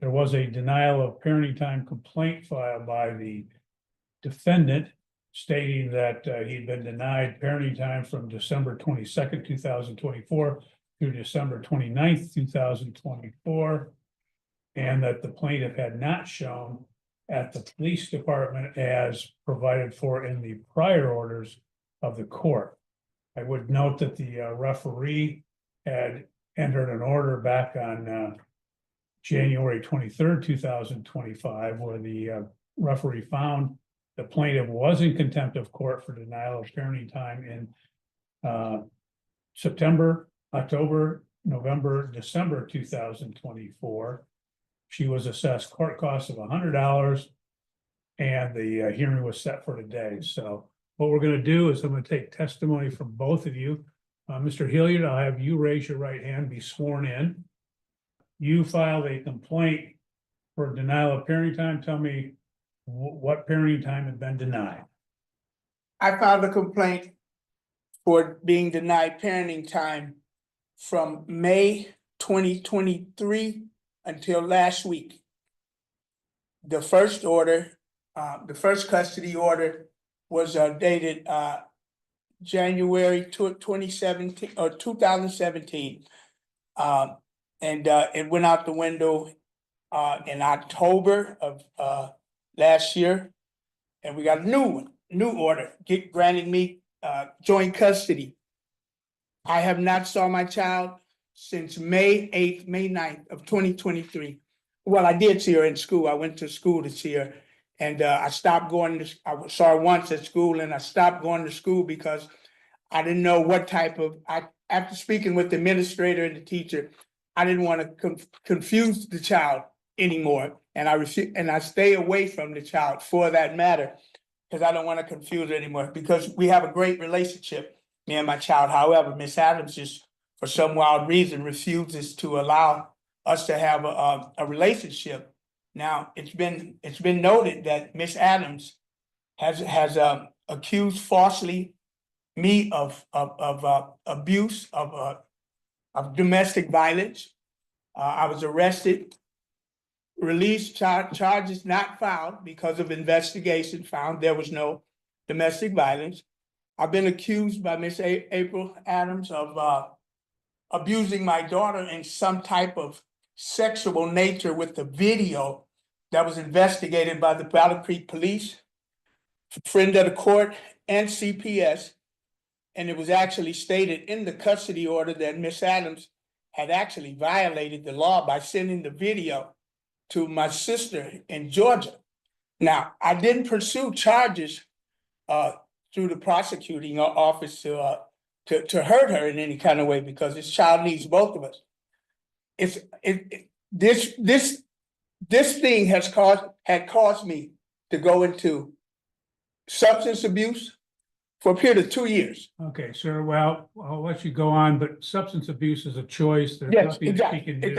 there was a denial of parenting time complaint filed by the defendant stating that he'd been denied parenting time from December 22nd, 2024 through December 29th, 2024. And that the plaintiff had not shown at the police department as provided for in the prior orders of the court. I would note that the referee had entered an order back on January 23rd, 2025, where the referee found the plaintiff was in contempt of court for denial of parenting time in September, October, November, December 2024. She was assessed court costs of $100 and the hearing was set for today. So what we're going to do is I'm going to take testimony from both of you. Mr. Hilliard, I'll have you raise your right hand, be sworn in. You filed a complaint for denial of parenting time. Tell me what parenting time had been denied. I filed a complaint for being denied parenting time from May 2023 until last week. The first order, the first custody order was dated January 2017 or 2017. And it went out the window in October of last year. And we got a new order granting me joint custody. I have not saw my child since May 8th, May 9th of 2023. Well, I did see her in school. I went to school to see her. And I stopped going to, I saw her once at school and I stopped going to school because I didn't know what type of, after speaking with the administrator and the teacher, I didn't want to confuse the child anymore. And I stay away from the child for that matter, because I don't want to confuse her anymore, because we have a great relationship, me and my child. However, Miss Adams just, for some wild reason, refuses to allow us to have a relationship. Now, it's been noted that Miss Adams has accused falsely me of abuse, of domestic violence. I was arrested, released, charges not filed because of investigation found there was no domestic violence. I've been accused by Miss April Adams of abusing my daughter in some type of sexual nature with the video that was investigated by the Battle Creek Police, friend of the court, and CPS. And it was actually stated in the custody order that Miss Adams had actually violated the law by sending the video to my sister in Georgia. Now, I didn't pursue charges through the prosecuting office to hurt her in any kind of way, because this child needs both of us. This thing had caused me to go into substance abuse for a period of 2 years. Okay, sir. Well, I'll let you go on, but substance abuse is a choice. There's Yes, nothing that you can do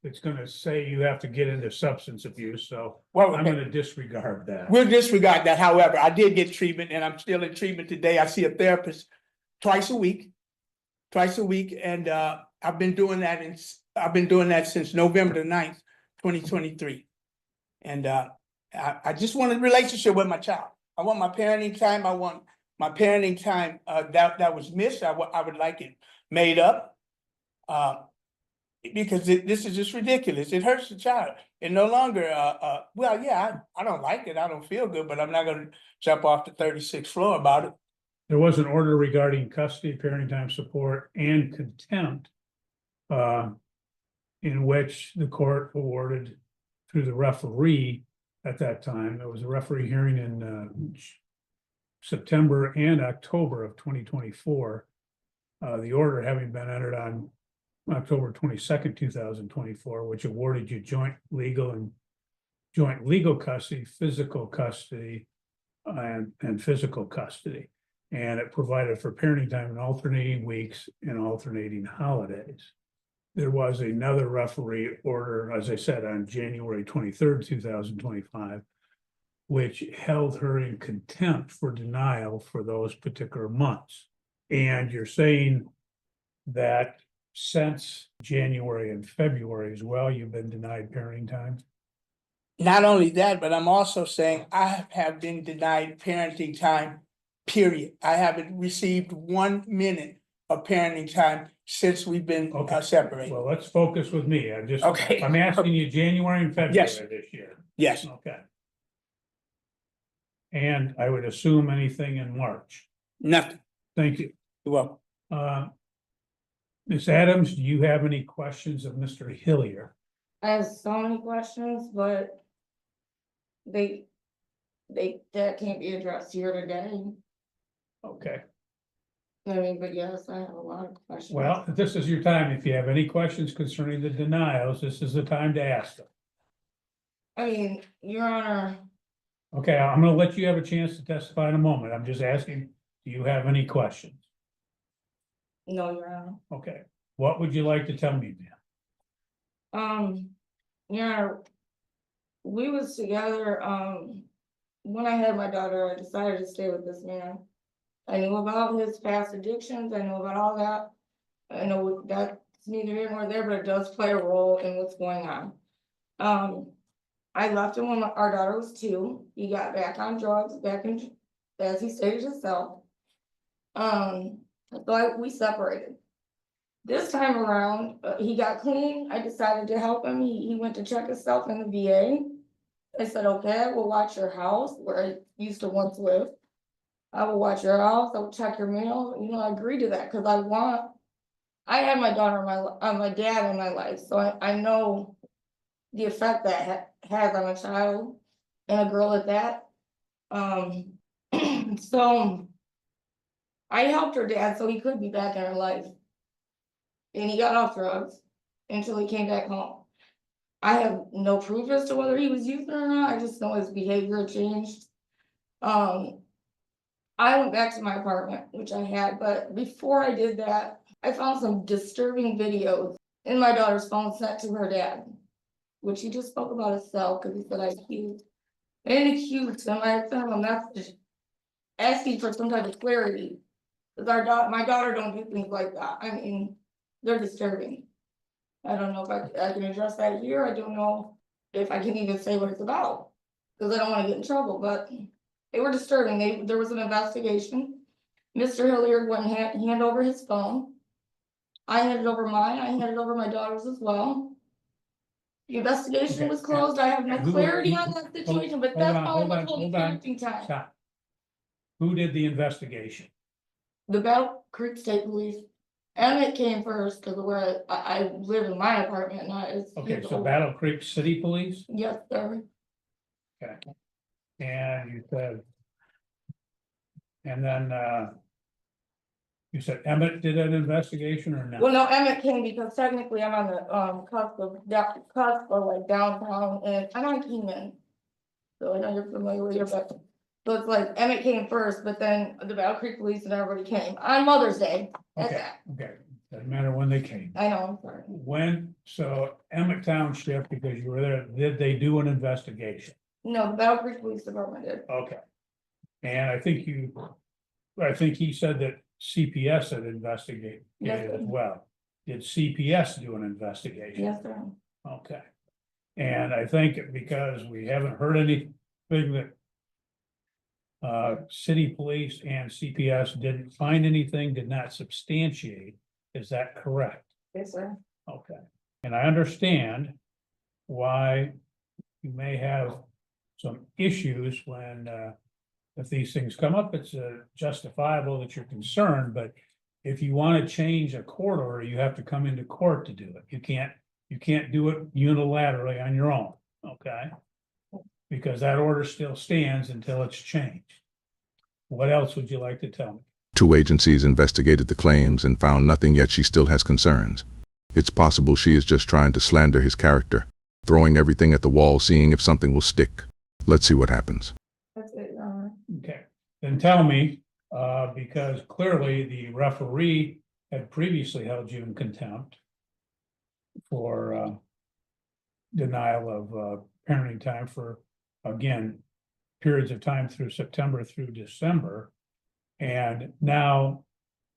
that's going to say you have to get into substance abuse. So Well, I'm going to disregard that. we'll disregard that. However, I did get treatment and I'm still in treatment today. I see a therapist twice a week, and I've been doing that since November the 9th, 2023. And I just want a relationship with my child. I want my parenting time. I want my parenting time that was missed. I would like it made up. Because this is just ridiculous. It hurts the child. It no longer, well, yeah, I don't like it. I don't feel good, but I'm not going to jump off the 36th floor about it. There was an order regarding custody, parenting time support, and contempt, in which the court awarded through the referee at that time. There was a referee hearing in September and October of 2024. The order having been entered on October 22nd, 2024, which awarded you joint legal custody, physical custody, and physical custody. And it provided for parenting time in alternating weeks and alternating holidays. There was another referee order, as I said, on January 23rd, 2025, which held her in contempt for denial for those particular months. And you're saying that since January and February as well, you've been denied parenting time? Not only that, but I'm also saying I have been denied parenting time, period. I haven't received 1 minute of parenting time since we've been Okay. separated. Well, let's focus with me. Okay. I'm asking you January and Yes. February this year. Yes, Okay. And I would assume anything in March. nothing. Thank you. You're welcome. Ms. Adams, do you have any questions of Mr. Hillier? I have so many questions, but that can't be addressed here today. Okay, I mean, but yes, I have a lot of questions. well, this is your time. If you have any questions concerning the denials, this is the time to ask them. I mean, Your Honor, Okay, I'm gonna let you have a chance to testify in a moment. I'm just asking, do you have any questions? no, Your Honor. Okay, what would you like to tell me, ma'am? Your Honor, we was together, when I had my daughter, I decided to stay with this man. I knew about his past addictions, I knew about all that. I know that's neither here nor there, but it does play a role in what's going on. I left him when our daughter was 2. He got back on drugs, as he stated himself. So we separated. This time around, he got clean. I decided to help him. He went to check himself in the VA. I said, okay, I will watch your house where I used to once live. I will watch your house. I will check your mail. You know, I agreed to that because I had my daughter my dad in my life, so I know the effect that has on a child and a girl at that. So I helped her dad so he could be back in her life. And he got off drugs until he came back home. I have no proof as to whether he was using or not. I just know his behavior changed. I went back to my apartment, which I had, but before I did that, I found some disturbing videos in my daughter's phone sent to her dad, which he just spoke about himself because he said I accused. And accused him. I sent him a message asking for some type of clarity. Because my daughter don't do things like that. I mean, they're disturbing. I don't know if I can address that here. I don't know if I can even say what it's about. Because I don't want to get in trouble, but they were disturbing. There was an investigation. Mr. Hilliard went and hand over his phone. I handed over mine. I handed over my daughter's as well. The investigation Okay, was closed. I have no who- clarity who- on that situation, but hold that's on, all hold I'm on, holding hold on. parenting time. Stop. Who did the investigation? The Battle Creek State Police. Emmett came first because where I live in my apartment, not as. Okay, so Battle Creek City Police, Yes, sir. okay. And you said. And then, you said Emmett did an investigation or Well, no? no, Emmett came because technically I'm on the cusp of like downtown and I'm on Keenan. So I know you're familiar with your, but so it's like Emmett came first, but then the Battle Creek Police and everybody came on Mother's Day. That's Okay, that. okay, doesn't matter when they came. I know, I'm sorry. So Emmett Township, because you were there, did they do an investigation? No, the Battle Creek Police Department did. Okay. And I think he said that CPS had investigated Yes, as sir. well. Did CPS do an investigation? Yes, sir. Okay. And I think because we haven't heard anything that city police and CPS didn't find anything, did not substantiate, is that correct? Yes, sir. Okay. And I understand why you may have some issues when if these things come up, it's justifiable that you're concerned, but if you want to change a court order, you have to come into court to do it. You can't do it unilaterally on your own, okay? Because that order still stands until it's changed. What else would you like to tell me? 2 agencies investigated the claims and found nothing, yet she still has concerns. It's possible she is just trying to slander his character, throwing everything at the wall, seeing if something will stick. Let's see what happens. That's it. Okay, then tell me, because clearly the referee had previously held you in contempt for denial of parenting time for, again, periods of time through September through December. And now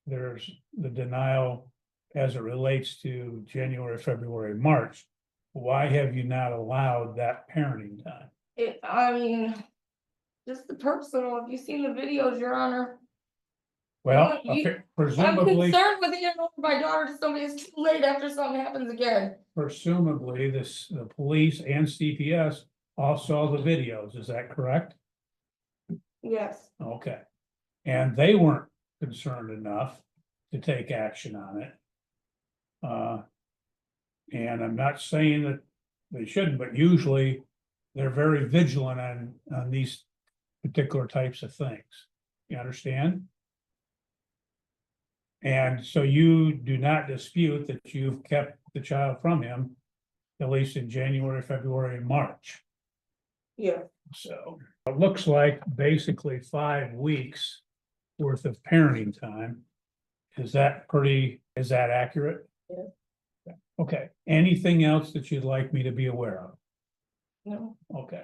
there's the denial as it relates to January, February, March, why have you not allowed that parenting time? I mean, just the personal, have you seen the videos, Your Honor? Well, I'm presumably, concerned with handing over my daughter to somebody. It's too late after something happens again. presumably, the police and CPS all saw the videos, is that correct? Yes, Okay. And they weren't concerned enough to take action on it. And I'm not saying that they shouldn't, but usually they're very vigilant on these particular types of things. You understand? And so you do not dispute that you've kept the child from him, at least in January, February, and March. yeah, So it looks like basically 5 weeks worth of parenting time. Is that accurate? Yeah. Okay, anything else that you'd like me to be aware of? no. Okay.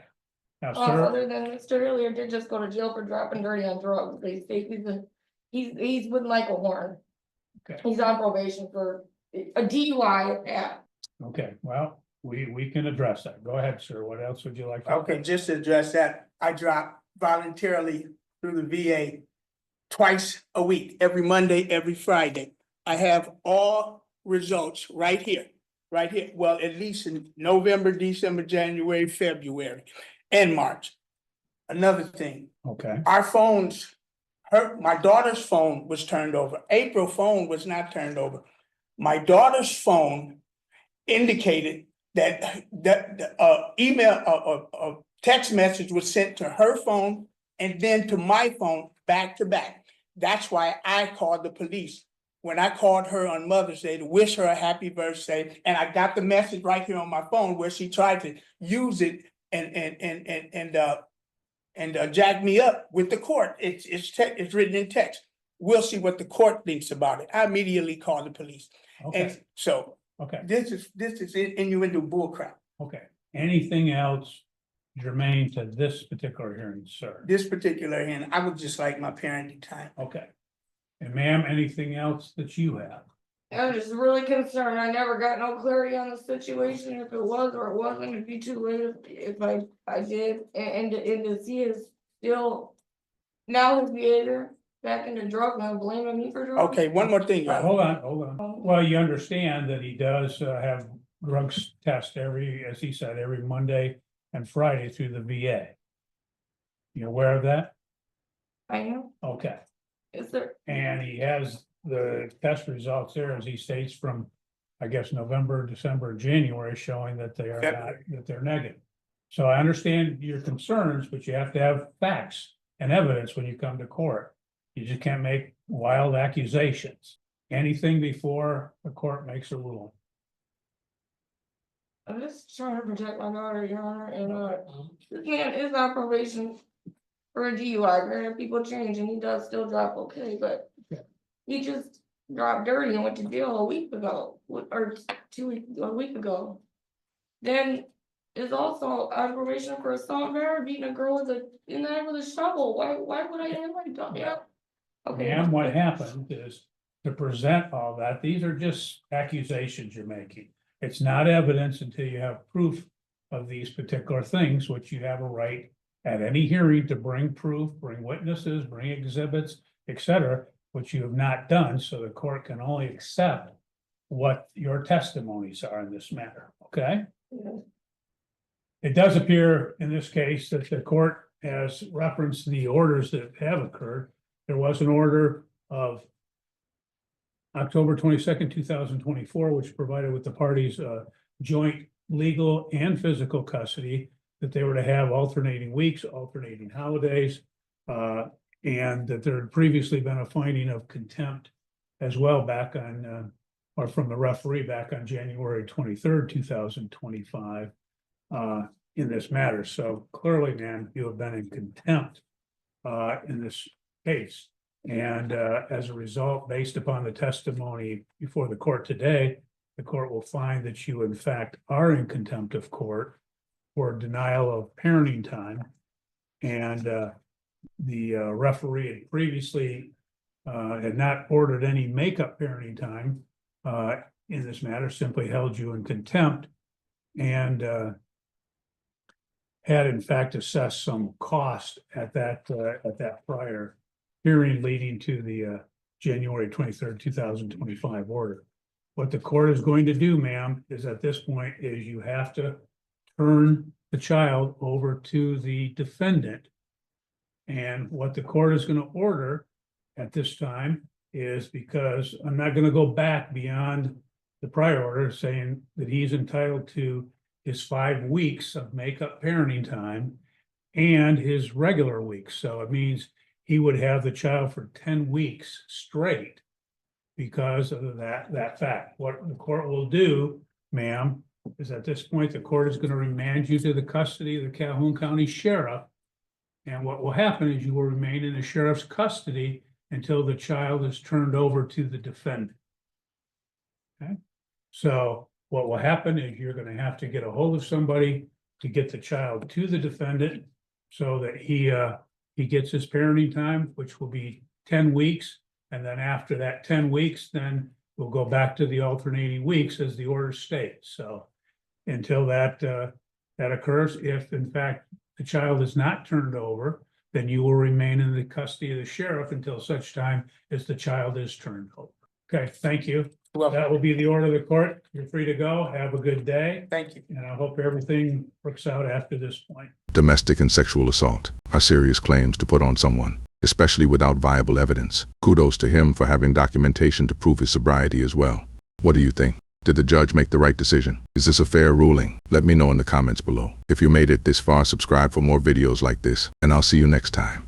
Now, sir, Other than Mr. Hilliard did just go to jail for dropping dirty on drugs. They say he's with Michael Horn. okay, He's on probation for a DUI, yeah. okay, well, we can address that. Go ahead, sir. What else would you like? to- Okay, just to address that, I drop voluntarily through the VA twice a week, every Monday, every Friday. I have all results right here, well, at least in November, December, January, February, and March. Another thing, Okay, our phones, my daughter's phone was turned over, April's phone was not turned over. My daughter's phone indicated that a text message was sent to her phone and then to my phone back to back. That's why I called the police. When I called her on Mother's Day to wish her a happy birthday, and I got the message right here on my phone where she tried to use it and jack me up with the court. It's written in text. We'll see what the court thinks about it. I immediately called the police. okay, And so okay, this is innuendo bullcrap. okay. Anything else germane to this particular hearing, sir? This particular hand, I would just like my parenting time. Okay. And ma'am, anything else that you have? I'm just really concerned. I never got no clarity on the situation, if it was or it wasn't, it'd be too late if I did, and to see his still. Now his behavior back into drugs, and I'm blaming me for drugs. Okay, one more thing, y'all. Hold on. Well, you understand that he does have drugs test as he said, every Monday and Friday through the VA. You aware of that? I know, Okay. is there, And he has the test results there, as he states, from, I guess, November, December, January, showing that they are not, February. that they're negative. So I understand your concerns, but you have to have facts and evidence when you come to court. You just can't make wild accusations. Anything before the court makes a ruling. I'm just trying to protect my daughter, Your Honor, and this man is on probation for a DUI, granted, people change and he does still drive okay, but Yeah. he just dropped dirty and went to jail a week ago, or a week ago. Then is also on probation for assault, battery, beating a girl in the head with a shovel. Why would I have my daughter? Yeah. Okay. And what happened is, to present all that, these are just accusations you're making. It's not evidence until you have proof of these particular things, which you have a right at any hearing to bring proof, bring witnesses, bring exhibits, etc., which you have not done, so the court can only accept what your testimonies are in this matter, okay? Yeah. It does appear in this case that the court has referenced the orders that have occurred. There was an order of October 22nd, 2024, which provided with the parties joint legal and physical custody, that they were to have alternating weeks, alternating holidays, and that there had previously been a finding of contempt as well back on, or from the referee back on January 23rd, 2025, in this matter. So clearly, man, you have been in contempt in this case. And as a result, based upon the testimony before the court today, the court will find that you in fact are in contempt of court for denial of parenting time. And the referee had previously had not ordered any makeup parenting time in this matter, simply held you in contempt and had in fact assessed some cost at that prior hearing leading to the January 23rd, 2025 order. What the court is going to do, ma'am, is at this point is you have to turn the child over to the defendant. And what the court is going to order at this time is, because I'm not going to go back beyond the prior order saying that he's entitled to his 5 weeks of make-up parenting time and his regular weeks. So it means he would have the child for 10 weeks straight because of that fact. What the court will do, ma'am, is at this point, the court is going to remand you to the custody of the Calhoun County Sheriff. And what will happen is you will remain in the sheriff's custody until the child is turned over to the defendant. Okay, so what will happen is you're going to have to get a hold of somebody to get the child to the defendant so that he gets his parenting time, which will be 10 weeks. And then after that 10 weeks, then we'll go back to the alternating weeks as the order states. So until that occurs, if in fact the child is not turned over, then you will remain in the custody of the sheriff until such time as the child is turned over. Okay, thank you. Well, That will be the order of the court. You're free to go. Have a good day. thank you. And I hope everything works out after this point. Domestic and sexual assault are serious claims to put on someone, especially without viable evidence. Kudos to him for having documentation to prove his sobriety as well. What do you think? Did the judge make the right decision? Is this a fair ruling? Let me know in the comments below. If you made it this far, subscribe for more videos like this, and I'll see you next time.